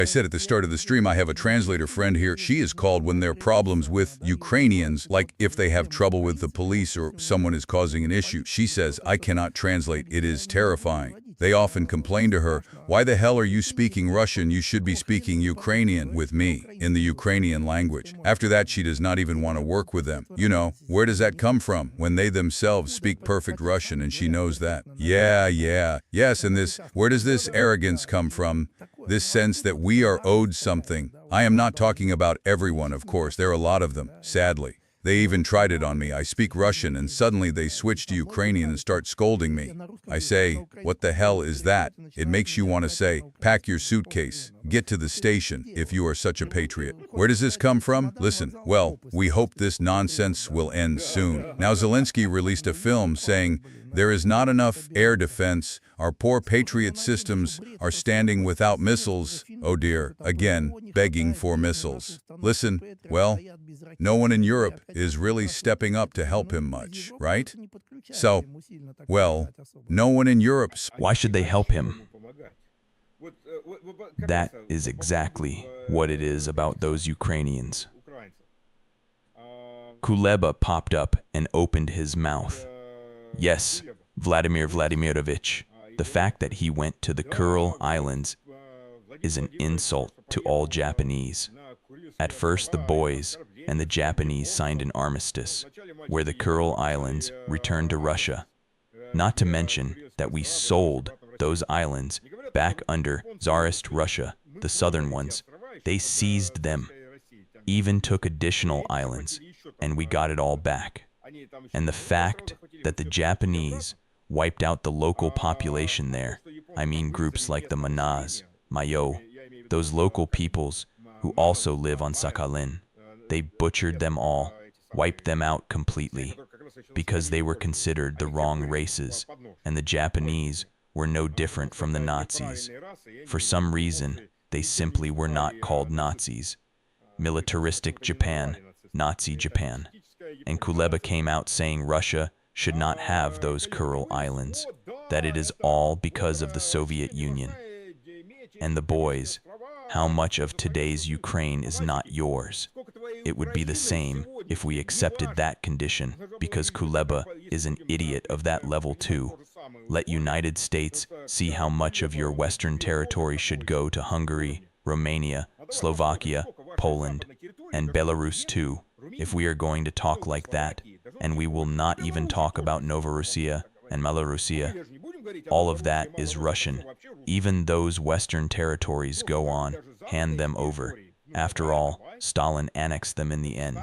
I said at the start of the stream, I have a translator friend here. She is called when there are problems with Ukrainians, like if they have trouble with the police or someone is causing an issue. She says, I cannot translate. It is terrifying. They often complain to her, why the hell are you speaking Russian? You should be speaking Ukrainian with me in the Ukrainian language. After that, she does not even want to work with them. You know, where does that come from? When they themselves speak perfect Russian and she knows that. Yes, and where does this arrogance come from? This sense that we are owed something. I am not talking about everyone, of course. There are a lot of them, sadly. They even tried it on me. I speak Russian and suddenly they switch to Ukrainian and start scolding me. I say, what the hell is that? It makes you want to say, pack your suitcase, get to the station if you are such a patriot. Where does this come from? Listen, well, we hope this nonsense will end soon. Now Zelensky released a film saying, there is not enough air defense. Our poor patriot systems are standing without missiles. Oh dear, again, begging for missiles. Listen, well, no one in Europe is really stepping up to help him much, right? So, well, no one in Europe. Why should they help him? That is exactly what it is about those Ukrainians. Kuleba popped up and opened his mouth. Yes, Vladimir Vladimirovich, the fact that he went to the Kuril Islands is an insult to all Japanese. At first, the boys and the Japanese signed an armistice, where the Kuril Islands returned to Russia. Not to mention that we sold those islands back under Tsarist Russia, the southern ones. They seized them, even took additional islands, and we got it all back. And the fact that the Japanese wiped out the local population there, I mean groups like the Manaz, Mayo, those local peoples who also live on Sakhalin, they butchered them all, wiped them out completely, because they were considered the wrong races, and the Japanese were no different from the Nazis. For some reason, they simply were not called Nazis. Militaristic Japan, Nazi Japan. And Kuleba came out saying Russia should not have those Kuril Islands, that it is all because of the Soviet Union. And the boys, how much of today's Ukraine is not yours? It would be the same if we accepted that condition, because Kuleba is an idiot of that level too. Let United States see how much of your Western territory should go to Hungary, Romania, Slovakia, Poland, and Belarus too, if we are going to talk like that, and we will not even talk about Novorossiya and Malorussia. All of that is Russian. Even those Western territories go on, hand them over. After all, Stalin annexed them in the end.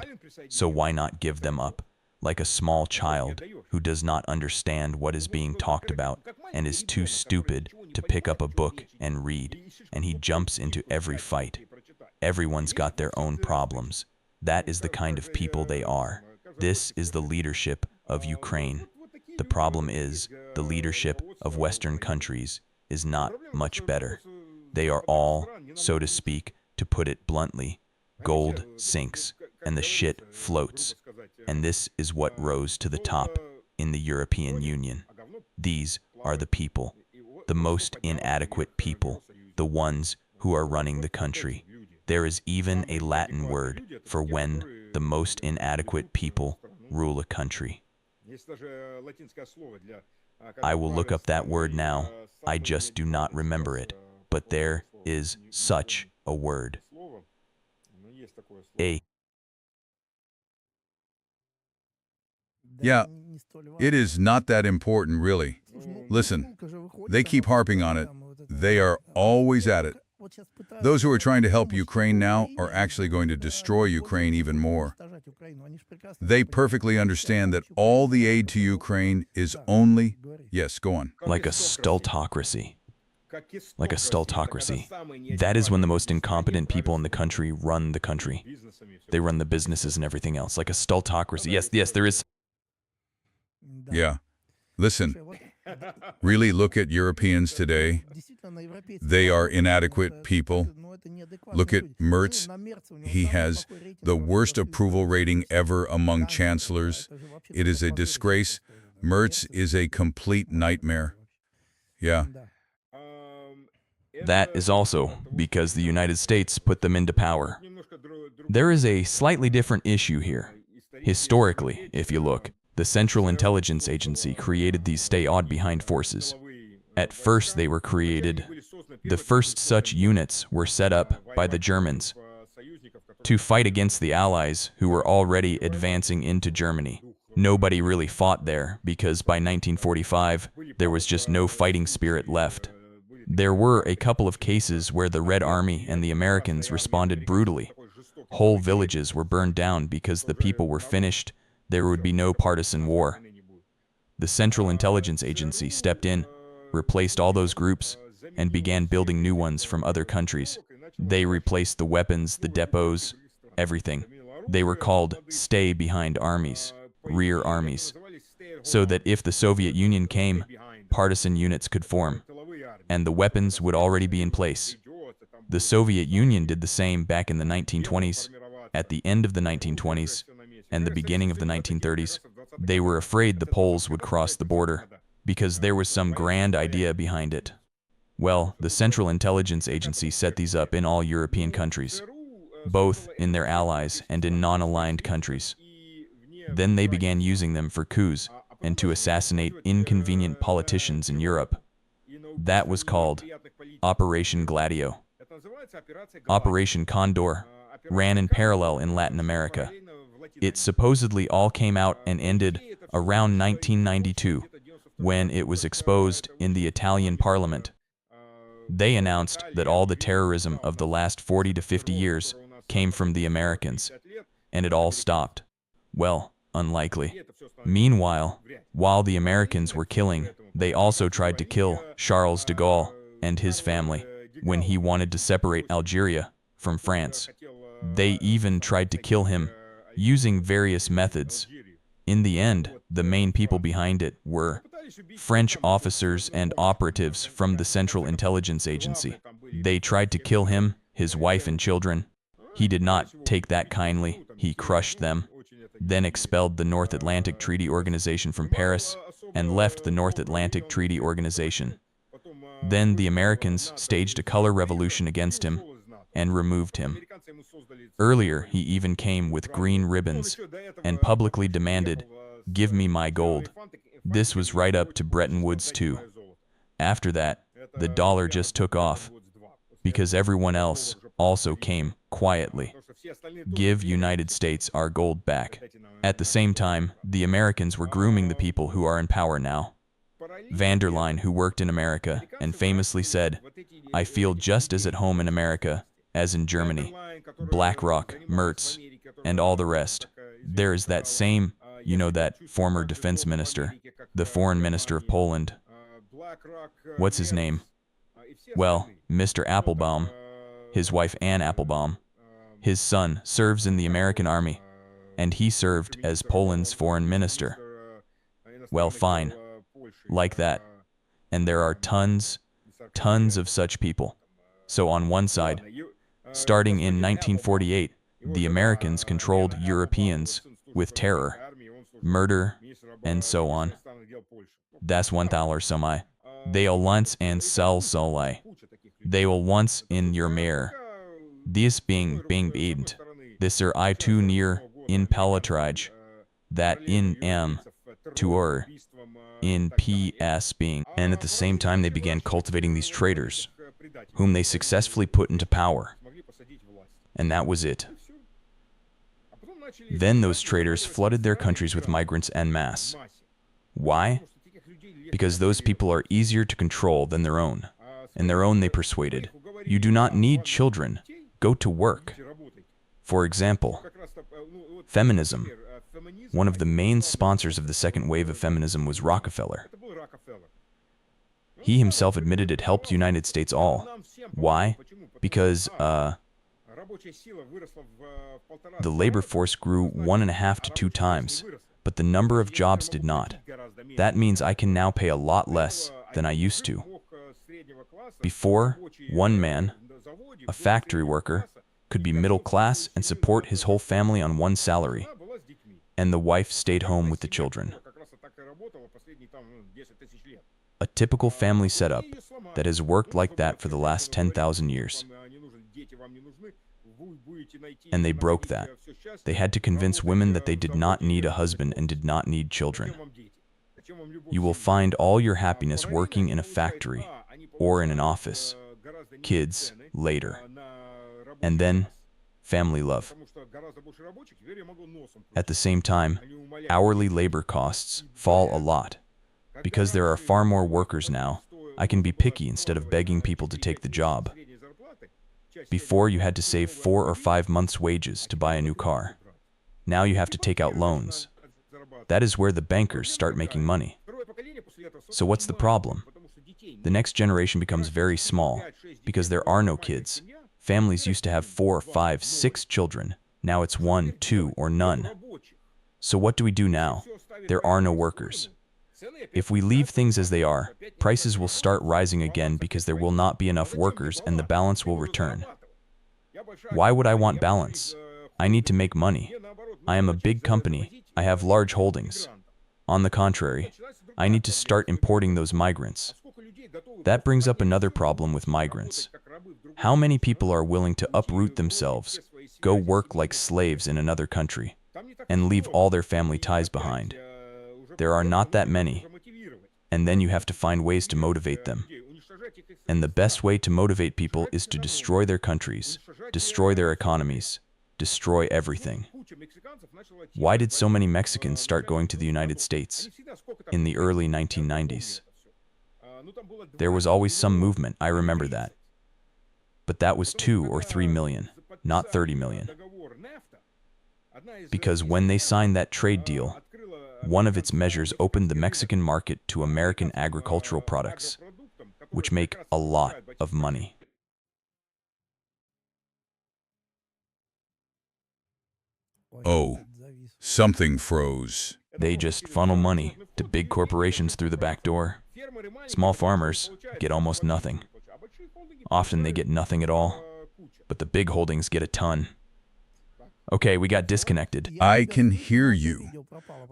So why not give them up? Like a small child who does not understand what is being talked about and is too stupid to pick up a book and read, and he jumps into every fight. Everyone's got their own problems. That is the kind of people they are. This is the leadership of Ukraine. The problem is, the leadership of Western countries is not much better. They are all, so to speak, to put it bluntly, gold sinks, and the shit floats. And this is what rose to the top in the European Union. These are the people, the most inadequate people, the ones who are running the country. There is even a Latin word for when the most inadequate people rule a country. I will look up that word now. I just do not remember it. But there is such a word. Yeah, it is not that important, really. Listen, they keep harping on it. They are always at it. Those who are trying to help Ukraine now are actually going to destroy Ukraine even more. They perfectly understand that all the aid to Ukraine is only... Yes, go on. Like a stultocracy. Like a stultocracy. That is when the most incompetent people in the country run the country. They run the businesses and everything else. Like a stultocracy. Yes, there is... Yeah. Listen, really look at Europeans today. They are inadequate people. Look at Merz. He has the worst approval rating ever among chancellors. It is a disgrace. Merz is a complete nightmare. Yeah. That is also because the United States put them into power. There is a slightly different issue here. Historically, if you look, the Central Intelligence Agency created these stay-odd-behind forces. At first they were created. The first such units were set up by the Germans to fight against the Allies who were already advancing into Germany. Nobody really fought there because by 1945 there was just no fighting spirit left. There were a couple of cases where the Red Army and the Americans responded brutally. Whole villages were burned down because the people were finished. There would be no partisan war. The Central Intelligence Agency stepped in, replaced all those groups, and began building new ones from other countries. They replaced the weapons, the depots, everything. They were called stay-behind armies, rear armies, so that if the Soviet Union came, partisan units could form, and the weapons would already be in place. The Soviet Union did the same back in the 1920s, at the end of the 1920s, and the beginning of the 1930s. They were afraid the Poles would cross the border, because there was some grand idea behind it. Well, the Central Intelligence Agency set these up in all European countries, both in their allies and in non-aligned countries. Then they began using them for coups and to assassinate inconvenient politicians in Europe. That was called Operation Gladio. Operation Condor ran in parallel in Latin America. It supposedly all came out and ended around 1992, when it was exposed in the Italian parliament. They announced that all the terrorism of the last 40 to 50 years came from the Americans, and it all stopped. Well, unlikely. Meanwhile, while the Americans were killing, they also tried to kill Charles de Gaulle and his family when he wanted to separate Algeria from France. They even tried to kill him using various methods. In the end, the main people behind it were French officers and operatives from the Central Intelligence Agency. They tried to kill him, his wife and children. He did not take that kindly. He crushed them, then expelled the North Atlantic Treaty Organization from Paris and left the North Atlantic Treaty Organization. Then the Americans staged a color revolution against him and removed him. Earlier, he even came with green ribbons and publicly demanded, "Give me my gold." This was right up to Bretton Woods too. After that, the dollar just took off, because everyone else also came quietly. Give United States our gold back. At the same time, the Americans were grooming the people who are in power now. Van der Leyen, who worked in America and famously said, "I feel just as at home in America as in Germany." BlackRock, Mertz, and all the rest. There is that same, that former defense minister, the foreign minister of Poland. What's his name? Well, Mr. Applebaum, his wife Anne Applebaum. His son serves in the American army, and he served as Poland's foreign minister. Well, fine. Like that. And there are tons of such people. So on one side, starting in 1948, the Americans controlled Europeans with terror, murder, and so on. Das $1 semi. They will once and sell solai. They will once in your mare. This being beamed. This are I too near in palatrage. That in M. Tour. In PS being. And at the same time they began cultivating these traitors, whom they successfully put into power. And that was it. Then those traitors flooded their countries with migrants en masse. Why? Because those people are easier to control than their own. And their own they persuaded. You do not need children. Go to work. For example, feminism. One of the main sponsors of the second wave of feminism was Rockefeller. He himself admitted it helped the United States all. Why? Because, the labor force grew 1.5 to 2 times, but the number of jobs did not. That means I can now pay a lot less than I used to. Before, one man, a factory worker, could be middle class and support his whole family on one salary, and the wife stayed home with the children. A typical family setup that has worked like that for the last 10,000 years. And they broke that. They had to convince women that they did not need a husband and did not need children. You will find all your happiness working in a factory or in an office. Kids later. And then, family love. At the same time, hourly labor costs fall a lot. Because there are far more workers now, I can be picky instead of begging people to take the job. Before, you had to save 4 or 5 months' wages to buy a new car. Now you have to take out loans. That is where the bankers start making money. So what's the problem? The next generation becomes very small, because there are no kids. Families used to have 4, 5, 6 children. Now it's 1, 2, or none. So what do we do now? There are no workers. If we leave things as they are, prices will start rising again because there will not be enough workers and the balance will return. Why would I want balance? I need to make money. I am a big company. I have large holdings. On the contrary, I need to start importing those migrants. That brings up another problem with migrants. How many people are willing to uproot themselves, go work like slaves in another country, and leave all their family ties behind? There are not that many. And then you have to find ways to motivate them. And the best way to motivate people is to destroy their countries, destroy their economies, destroy everything. Why did so many Mexicans start going to the United States in the early 1990s? There was always some movement, I remember that. But that was 2 or 3 million, not 30 million. Because when they signed that trade deal, one of its measures opened the Mexican market to American agricultural products, which make a lot of money. Oh, something froze. They just funnel money to big corporations through the back door. Small farmers get almost nothing. Often they get nothing at all, but the big holdings get a ton. Okay, we got disconnected. I can hear you,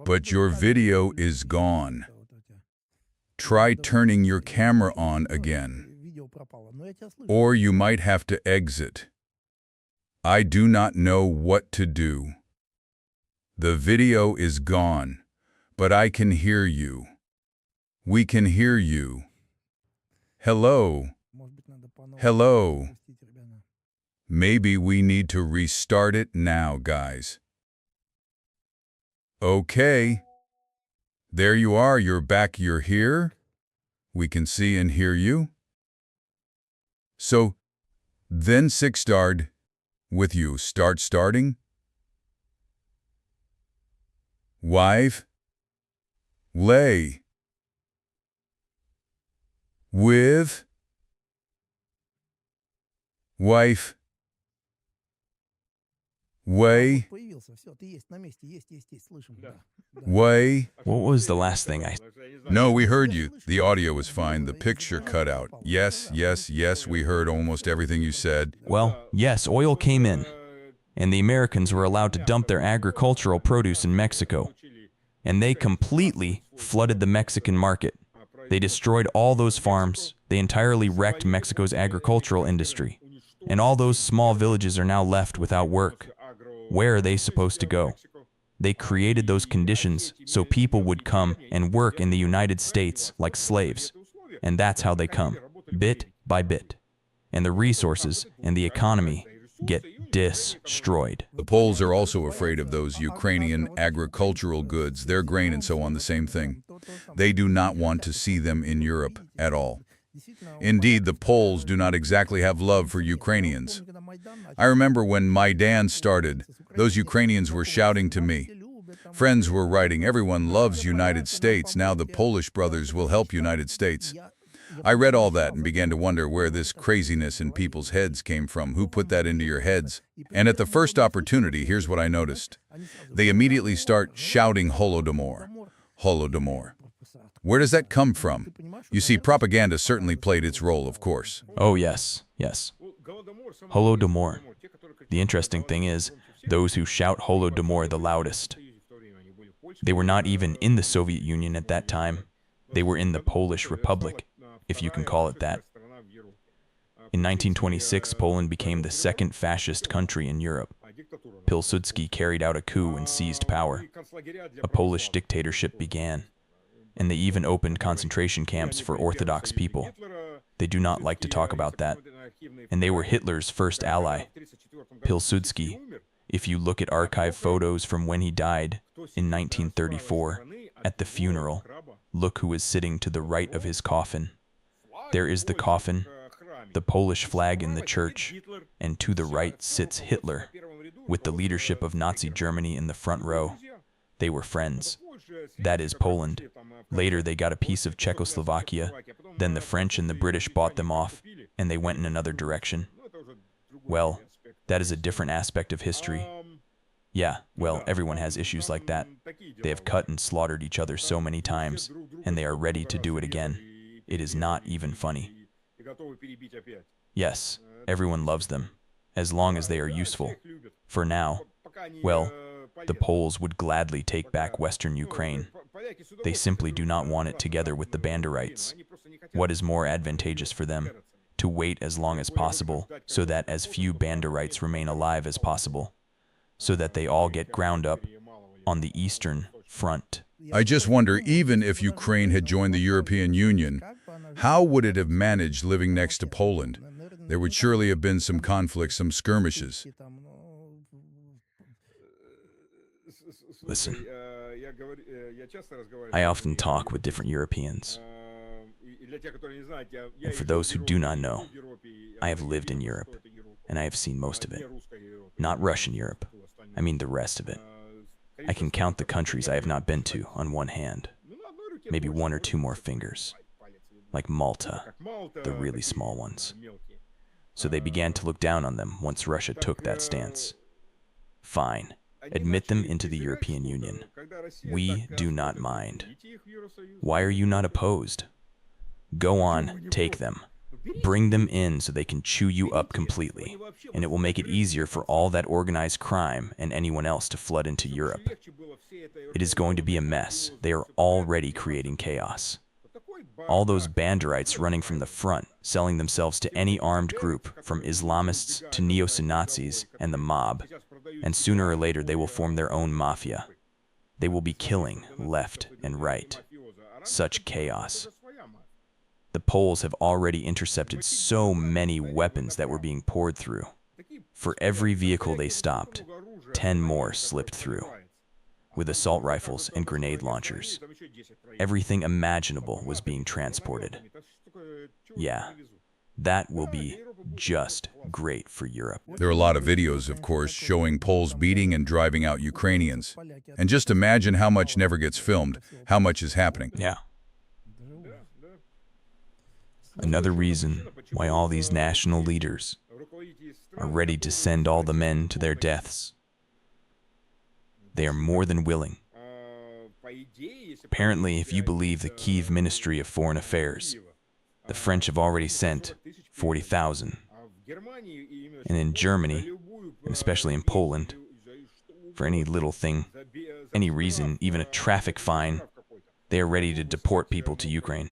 but your video is gone. Try turning your camera on again, or you might have to exit. I do not know what to do. The video is gone, but I can hear you. We can hear you. Hello. Hello. Maybe we need to restart it now, guys. Okay. There you are, you're back, you're here. We can see and hear you. So, then started with you starting. Wife. Lay. With. Wife. Way. Way. What was the last thing I... No, we heard you. The audio was fine. The picture cut out. Yes, we heard almost everything you said. Well, yes, oil came in, and the Americans were allowed to dump their agricultural produce in Mexico, and they completely flooded the Mexican market. They destroyed all those farms. They entirely wrecked Mexico's agricultural industry, and all those small villages are now left without work. Where are they supposed to go? They created those conditions so people would come and work in the United States like slaves. And that's how they come, bit by bit. And the resources and the economy get destroyed. The Poles are also afraid of those Ukrainian agricultural goods, their grain and so on, the same thing. They do not want to see them in Europe at all. Indeed, the Poles do not exactly have love for Ukrainians. I remember when Maidan started, those Ukrainians were shouting to me. Friends were writing, everyone loves United States, now the Polish brothers will help United States. I read all that and began to wonder where this craziness in people's heads came from. Who put that into your heads? And at the first opportunity, here's what I noticed. They immediately start shouting Holodomor. Holodomor. Where does that come from? You see, propaganda certainly played its role, of course. Oh, yes. Holodomor. The interesting thing is, those who shout Holodomor the loudest. They were not even in the Soviet Union at that time. They were in the Polish Republic, if you can call it that. In 1926, Poland became the second fascist country in Europe. Pilsudski carried out a coup and seized power. A Polish dictatorship began, and they even opened concentration camps for Orthodox people. They do not like to talk about that, and they were Hitler's first ally. Pilsudski, if you look at archive photos from when he died in 1934, at the funeral, look who is sitting to the right of his coffin. There is the coffin, the Polish flag in the church, and to the right sits Hitler, with the leadership of Nazi Germany in the front row. They were friends. That is Poland. Later they got a piece of Czechoslovakia, then the French and the British bought them off, and they went in another direction. Well, that is a different aspect of history. Yeah, well, everyone has issues like that. They have cut and slaughtered each other so many times, and they are ready to do it again. It is not even funny. Yes, everyone loves them, as long as they are useful. For now, well, the Poles would gladly take back Western Ukraine. They simply do not want it together with the Banderites. What is more advantageous for them? To wait as long as possible, so that as few Banderites remain alive as possible, so that they all get ground up on the Eastern Front. I just wonder, even if Ukraine had joined the European Union, how would it have managed living next to Poland? There would surely have been some conflicts, some skirmishes. Listen, I often talk with different Europeans. And for those who do not know, I have lived in Europe, and I have seen most of it. Not Russian Europe, I mean the rest of it. I can count the countries I have not been to on one hand, maybe one or two more fingers, like Malta, the really small ones. So they began to look down on them once Russia took that stance. Fine, admit them into the European Union. We do not mind. Why are you not opposed? Go on, take them. Bring them in so they can chew you up completely, and it will make it easier for all that organized crime and anyone else to flood into Europe. It is going to be a mess. They are already creating chaos. All those Banderites running from the front, selling themselves to any armed group, from Islamists to neo-Nazis and the mob, and sooner or later they will form their own mafia. They will be killing left and right. Such chaos. The Poles have already intercepted so many weapons that were being poured through. For every vehicle they stopped, 10 more slipped through, with assault rifles and grenade launchers. Everything imaginable was being transported. Yeah, that will be just great for Europe. There are a lot of videos, of course, showing Poles beating and driving out Ukrainians. And just imagine how much never gets filmed, how much is happening. Yeah. Another reason why all these national leaders are ready to send all the men to their deaths. They are more than willing. Apparently, if you believe the Kyiv Ministry of Foreign Affairs, the French have already sent 40,000. And in Germany, and especially in Poland, for any little thing, any reason, even a traffic fine, they are ready to deport people to Ukraine.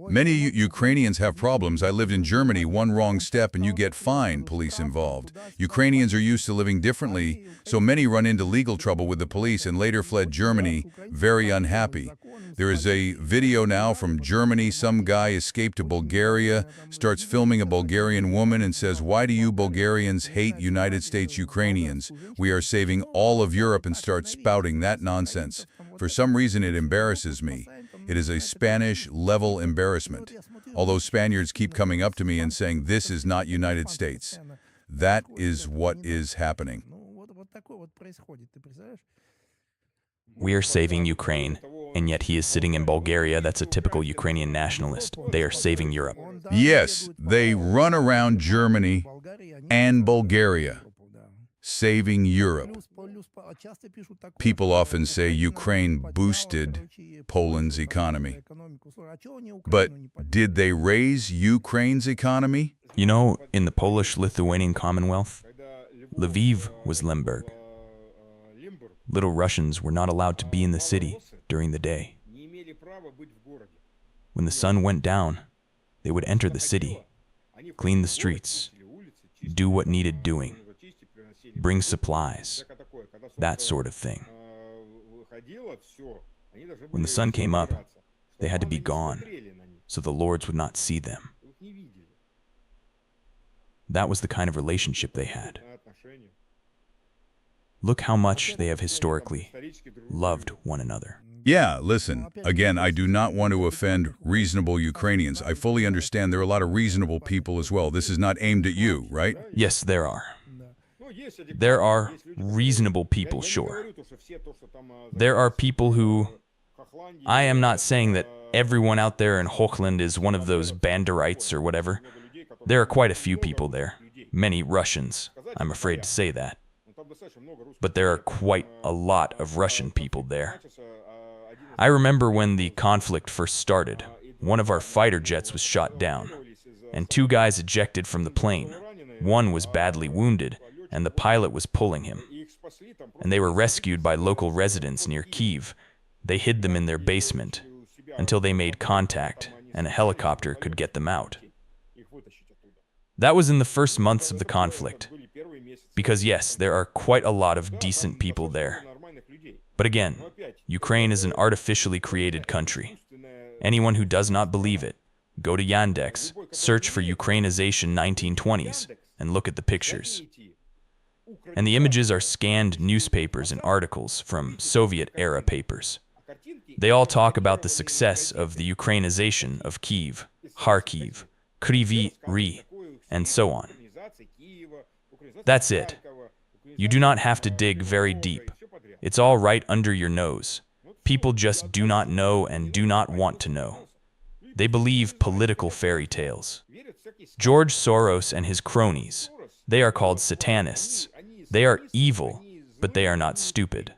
Many Ukrainians have problems. I lived in Germany. One wrong step and you get fined, police involved. Ukrainians are used to living differently, so many run into legal trouble with the police and later fled Germany, very unhappy. There is a video now from Germany. Some guy escaped to Bulgaria, starts filming a Bulgarian woman and says, "Why do you Bulgarians hate United States Ukrainians? We are saving all of Europe," and starts spouting that nonsense. For some reason it embarrasses me. It is a Spanish-level embarrassment. Although Spaniards keep coming up to me and saying, "This is not United States." That is what is happening. We are saving Ukraine, and yet he is sitting in Bulgaria. That's a typical Ukrainian nationalist. They are saving Europe. Yes, they run around Germany and Bulgaria, saving Europe. People often say Ukraine boosted Poland's economy. But did they raise Ukraine's economy? You know, in the Polish-Lithuanian Commonwealth, Lviv was Lemberg. Little Russians were not allowed to be in the city. during the day. When the sun went down, they would enter the city, clean the streets, do what needed doing, bring supplies, that sort of thing. When the sun came up, they had to be gone, so the lords would not see them. That was the kind of relationship they had. Look how much they have historically loved one another. Yeah, listen, again, I do not want to offend reasonable Ukrainians. I fully understand there are a lot of reasonable people as well. This is not aimed at you, right? Yes, there are. There are reasonable people, sure. There are people who... I am not saying that everyone out there in Hochland is one of those Banderites or whatever. There are quite a few people there. Many Russians. I'm afraid to say that. But there are quite a lot of Russian people there. I remember when the conflict first started, one of our fighter jets was shot down, and 2 guys ejected from the plane. One was badly wounded, and the pilot was pulling him. And they were rescued by local residents near Kyiv. They hid them in their basement until they made contact, and a helicopter could get them out. That was in the first months of the conflict. Because yes, there are quite a lot of decent people there. But again, Ukraine is an artificially created country. Anyone who does not believe it, go to Yandex, search for Ukrainization 1920s, and look at the pictures. And the images are scanned newspapers and articles from Soviet-era papers. They all talk about the success of the Ukrainization of Kyiv, Kharkiv, Kryvyi Rih, and so on. That's it. You do not have to dig very deep. It's all right under your nose. People just do not know and do not want to know. They believe political fairy tales. George Soros and his cronies, they are called satanists. They are evil, but they are not stupid.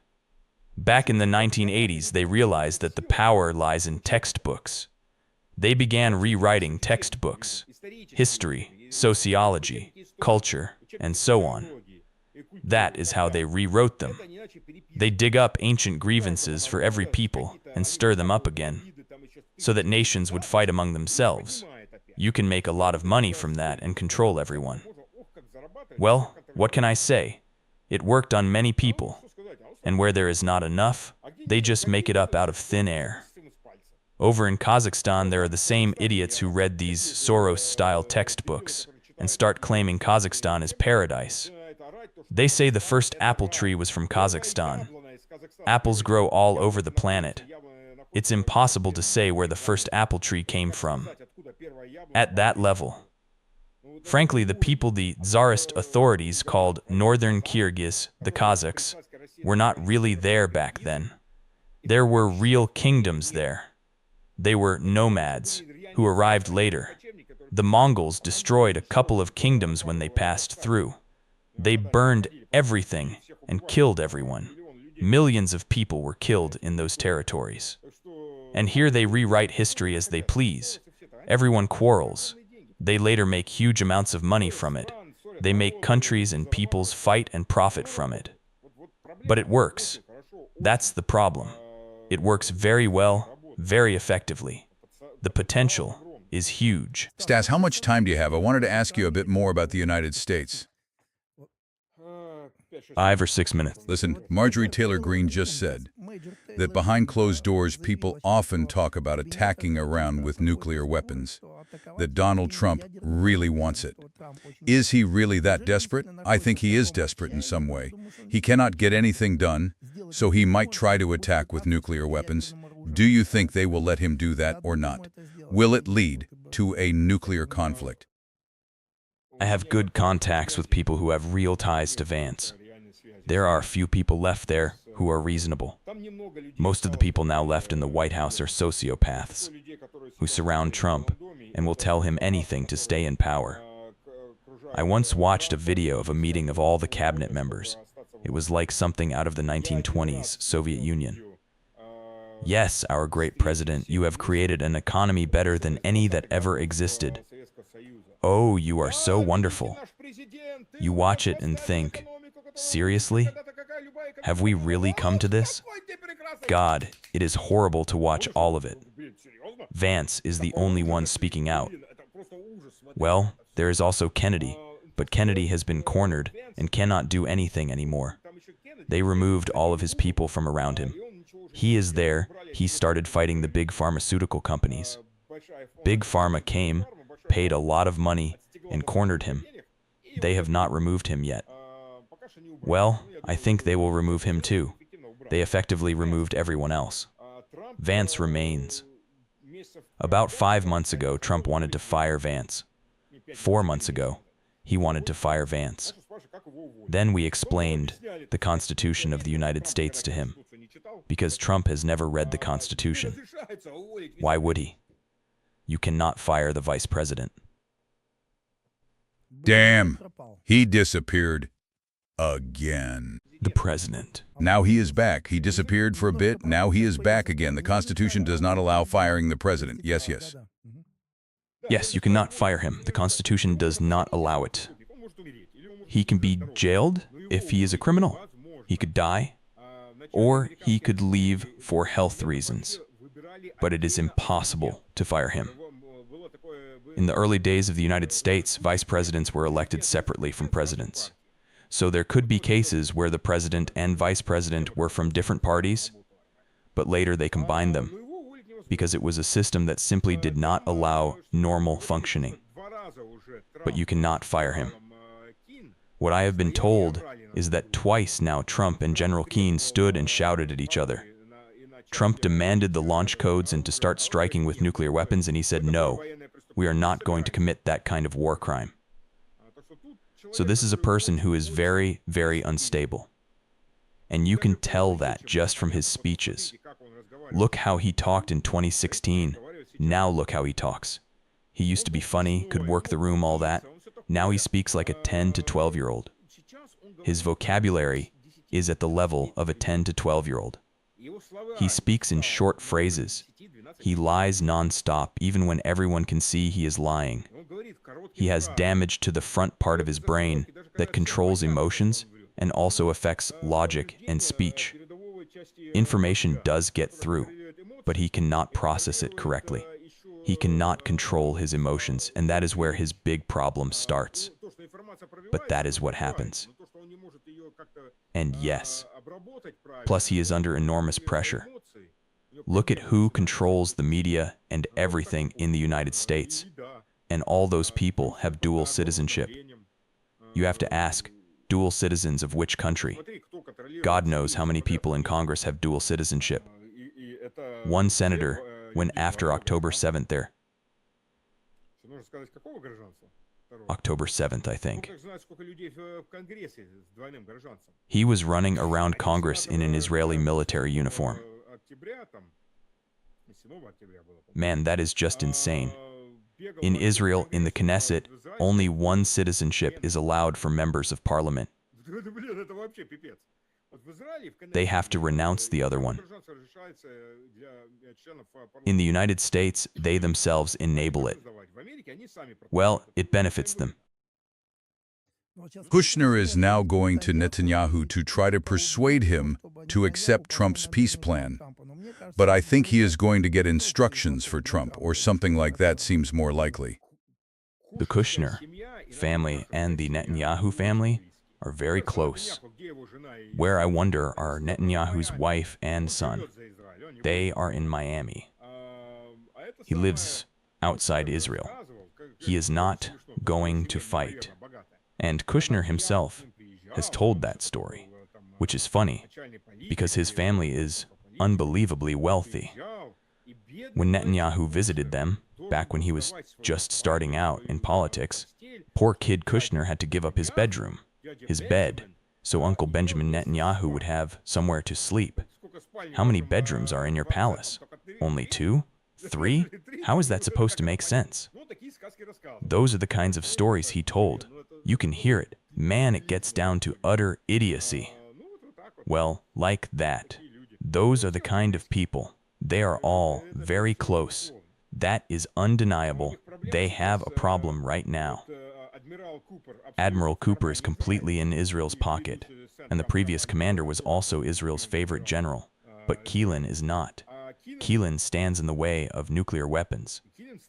Back in the 1980s, they realized that the power lies in textbooks. They began rewriting textbooks, history, sociology, culture, and so on. That is how they rewrote them. They dig up ancient grievances for every people and stir them up again, so that nations would fight among themselves. You can make a lot of money from that and control everyone. Well, what can I say? It worked on many people, and where there is not enough, they just make it up out of thin air. Over in Kazakhstan, there are the same idiots who read these Soros-style textbooks and start claiming Kazakhstan is paradise. They say the first apple tree was from Kazakhstan. Apples grow all over the planet. It's impossible to say where the first apple tree came from. At that level. Frankly, the people the Tsarist authorities called Northern Kyrgyz, the Kazakhs, were not really there back then. There were real kingdoms there. They were nomads who arrived later. The Mongols destroyed a couple of kingdoms when they passed through. They burned everything and killed everyone. Millions of people were killed in those territories. And here they rewrite history as they please. Everyone quarrels. They later make huge amounts of money from it. They make countries and peoples fight and profit from it. But it works. That's the problem. It works very well, very effectively. The potential is huge. Stas, how much time do you have? I wanted to ask you a bit more about the United States. 5 or 6 minutes. Listen, Marjorie Taylor Greene just said that behind closed doors, people often talk about attacking Iran with nuclear weapons, that Donald Trump really wants it. Is he really that desperate? I think he is desperate in some way. He cannot get anything done, so he might try to attack with nuclear weapons. Do you think they will let him do that or not? Will it lead to a nuclear conflict? I have good contacts with people who have real ties to Vance. There are a few people left there who are reasonable. Most of the people now left in the White House are sociopaths who surround Trump and will tell him anything to stay in power. I once watched a video of a meeting of all the cabinet members. It was like something out of the 1920s Soviet Union. Yes, our great president, you have created an economy better than any that ever existed. Oh, you are so wonderful. You watch it and think, seriously? Have we really come to this? God, It is horrible to watch all of it. Vance is the only one speaking out. Well, there is also Kennedy, but Kennedy has been cornered and cannot do anything anymore. They removed all of his people from around him. He is there. He started fighting the big pharmaceutical companies. Big Pharma came, paid a lot of money, and cornered him. They have not removed him yet. Well, I think they will remove him too. They effectively removed everyone else. Vance remains. About 5 months ago, Trump wanted to fire Vance. 4 months ago, he wanted to fire Vance. Then we explained the Constitution of the United States to him, because Trump has never read the Constitution. Why would he? You cannot fire the vice president. Damn, he disappeared again. The president. Now he is back. He disappeared for a bit. Now he is back again. The Constitution does not allow firing the president. Yes, yes. Yes, you cannot fire him. The Constitution does not allow it. He can be jailed if he is a criminal. He could die, or he could leave for health reasons. But it is impossible to fire him. In the early days of the United States, vice presidents were elected separately from presidents. So there could be cases where the president and vice president were from different parties, but later they combined them, because it was a system that simply did not allow normal functioning. But you cannot fire him. What I have been told is that twice now Trump and General Keane stood and shouted at each other. Trump demanded the launch codes and to start striking with nuclear weapons, and he said, no, we are not going to commit that kind of war crime. So this is a person who is very, very unstable. And you can tell that just from his speeches. Look how he talked in 2016. Now look how he talks. He used to be funny, could work the room, all that. Now he speaks like a 10 to 12-year-old. His vocabulary is at the level of a 10 to 12-year-old. He speaks in short phrases. He lies non-stop, even when everyone can see he is lying. He has damage to the front part of his brain that controls emotions and also affects logic and speech. Information does get through, but he cannot process it correctly. He cannot control his emotions, and that is where his big problem starts. But that is what happens. And yes, plus he is under enormous pressure. Look at who controls the media and everything in the United States. And all those people have dual citizenship. You have to ask, dual citizens of which country? God knows how many people in Congress have dual citizenship. One senator went after October 7th there. October 7th, I think. He was running around Congress in an Israeli military uniform. Man, that is just insane. In Israel, in the Knesset, only one citizenship is allowed for members of parliament. They have to renounce the other one. In the United States, they themselves enable it. Well, it benefits them. Kushner is now going to Netanyahu to try to persuade him to accept Trump's peace plan. But I think he is going to get instructions for Trump, or something like that seems more likely. The Kushner family and the Netanyahu family are very close. Where I wonder are Netanyahu's wife and son. They are in Miami. He lives outside Israel. He is not going to fight. And Kushner himself has told that story, which is funny, because his family is unbelievably wealthy. When Netanyahu visited them, back when he was just starting out in politics, poor kid Kushner had to give up his bedroom, his bed, so Uncle Benjamin Netanyahu would have somewhere to sleep. How many bedrooms are in your palace? Only 2? 3? How is that supposed to make sense? Those are the kinds of stories he told. You can hear it. Man, it gets down to utter idiocy. Well, like that. Those are the kind of people. They are all very close. That is undeniable. They have a problem right now. Admiral Cooper is completely in Israel's pocket, and the previous commander was also Israel's favorite general. But Keelan is not. Keelan stands in the way of nuclear weapons.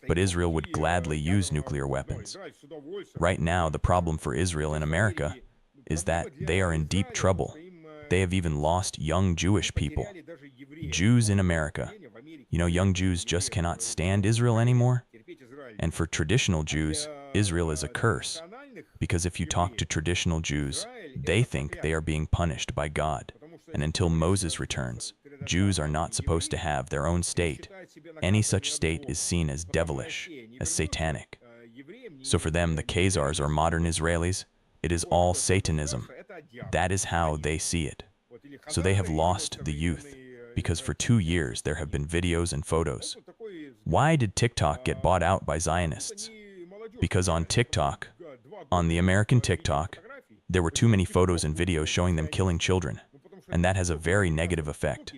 But Israel would gladly use nuclear weapons. Right now, the problem for Israel in America is that they are in deep trouble. They have even lost young Jewish people. Jews in America. You know, young Jews just cannot stand Israel anymore. And for traditional Jews, Israel is a curse. Because if you talk to traditional Jews, they think they are being punished by God. And until Moses returns, Jews are not supposed to have their own state. Any such state is seen as devilish, as satanic. So for them, the Khazars or modern Israelis, it is all Satanism. That is how they see it. So they have lost the youth, because for 2 years there have been videos and photos. Why did TikTok get bought out by Zionists? Because on TikTok, on the American TikTok, there were too many photos and videos showing them killing children, and that has a very negative effect.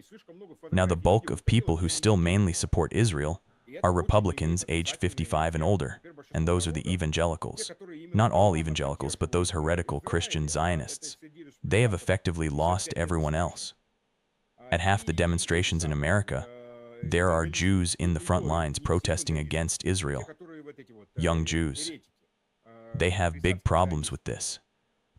Now the bulk of people who still mainly support Israel are Republicans aged 55 and older, and those are the evangelicals. Not all evangelicals, but those heretical Christian Zionists. They have effectively lost everyone else. At half the demonstrations in America, there are Jews in the front lines protesting against Israel. Young Jews. They have big problems with this.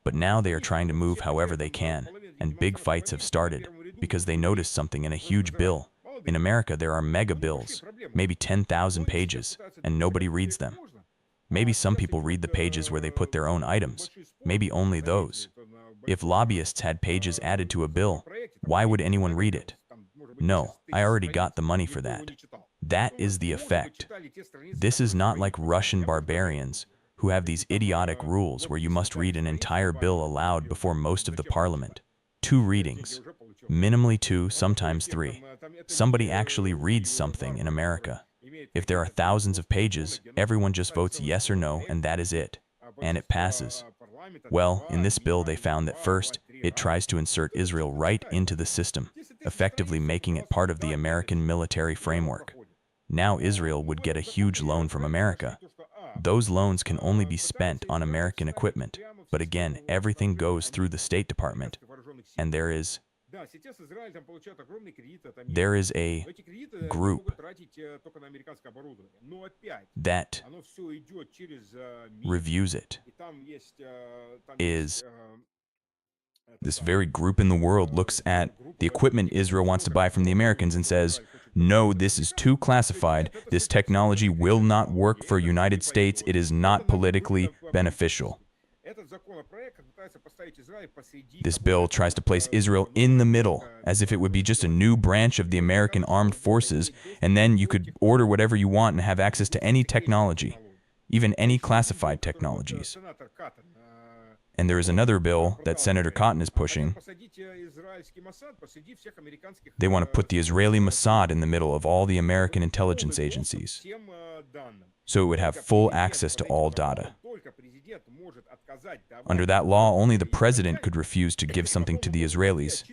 But now they are trying to move however they can, and big fights have started, because they noticed something in a huge bill. In America, there are mega bills, maybe 10,000 pages, and nobody reads them. Maybe some people read the pages where they put their own items, maybe only those. If lobbyists had pages added to a bill, why would anyone read it? No, I already got the money for that. That is the effect. This is not like Russian barbarians, who have these idiotic rules where you must read an entire bill aloud before most of the parliament. 2 readings. Minimally 2, sometimes 3. Somebody actually reads something in America. If there are thousands of pages, everyone just votes yes or no, and that is it. And it passes. Well, in this bill they found that first, it tries to insert Israel right into the system, effectively making it part of the American military framework. Now Israel would get a huge loan from America. Those loans can only be spent on American equipment, but again, everything goes through the State Department, and there is a group that reviews it. This very group in the world looks at the equipment Israel wants to buy from the Americans and says, no, this is too classified. This technology will not work for United States. It is not politically beneficial. This bill tries to place Israel in the middle, as if it would be just a new branch of the American armed forces, and then you could order whatever you want and have access to any technology, even any classified technologies. And there is another bill that Senator Cotton is pushing. They want to put the Israeli Mossad in the middle of all the American intelligence agencies, so it would have full access to all data. Under that law, only the president could refuse to give something to the Israelis,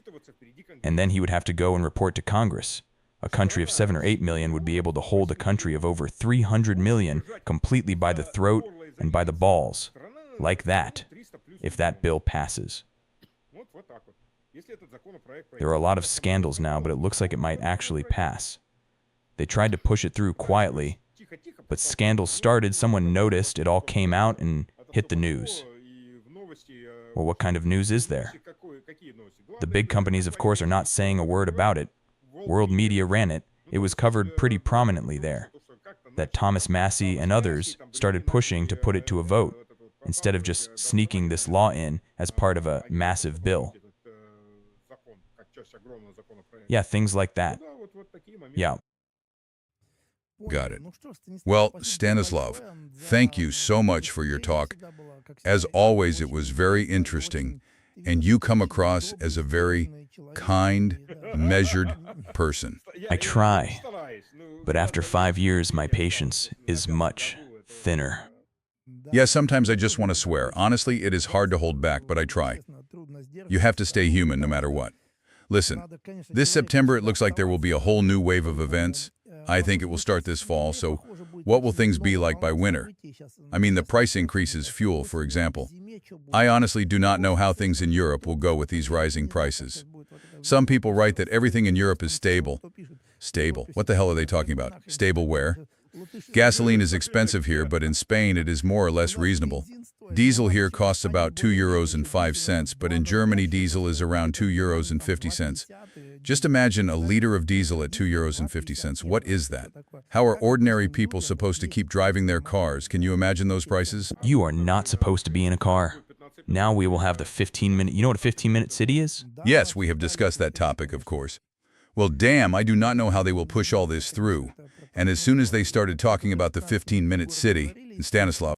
and then he would have to go and report to Congress. A country of 7 or 8 million would be able to hold a country of over 300 million completely by the throat and by the balls, like that, if that bill passes. There are a lot of scandals now, but it looks like it might actually pass. They tried to push it through quietly, but scandals started, someone noticed, it all came out and hit the news. Well, what kind of news is there? The big companies, of course, are not saying a word about it. World media ran it. It was covered pretty prominently there. That Thomas Massie and others started pushing to put it to a vote, instead of just sneaking this law in as part of a massive bill. Yeah, things like that. Yeah. Got it. Well, Stanislav, thank you so much for your talk. As always, it was very interesting, and you come across as a very kind, measured person. I try, but after 5 years, my patience is much thinner. Yeah, sometimes I just want to swear. Honestly, it is hard to hold back, but I try. You have to stay human no matter what. Listen, this September it looks like there will be a whole new wave of events. I think it will start this fall, so what will things be like by winter? I mean, the price increases fuel, for example. I honestly do not know how things in Europe will go with these rising prices. Some people write that everything in Europe is stable. Stable? What the hell are they talking about? Stable where? Gasoline is expensive here, but in Spain it is more or less reasonable. Diesel here costs about €2.05, but in Germany diesel is around €2.50. Just imagine a liter of diesel at €2.50. What is that? How are ordinary people supposed to keep driving their cars? Can you imagine those prices? You are not supposed to be in a car. Now we will have the 15-minute... You know what a 15-minute city is? Yes, we have discussed that topic, of course. Well, damn, I do not know how they will push all this through. And as soon as they started talking about the 15-minute city, in Stanislav,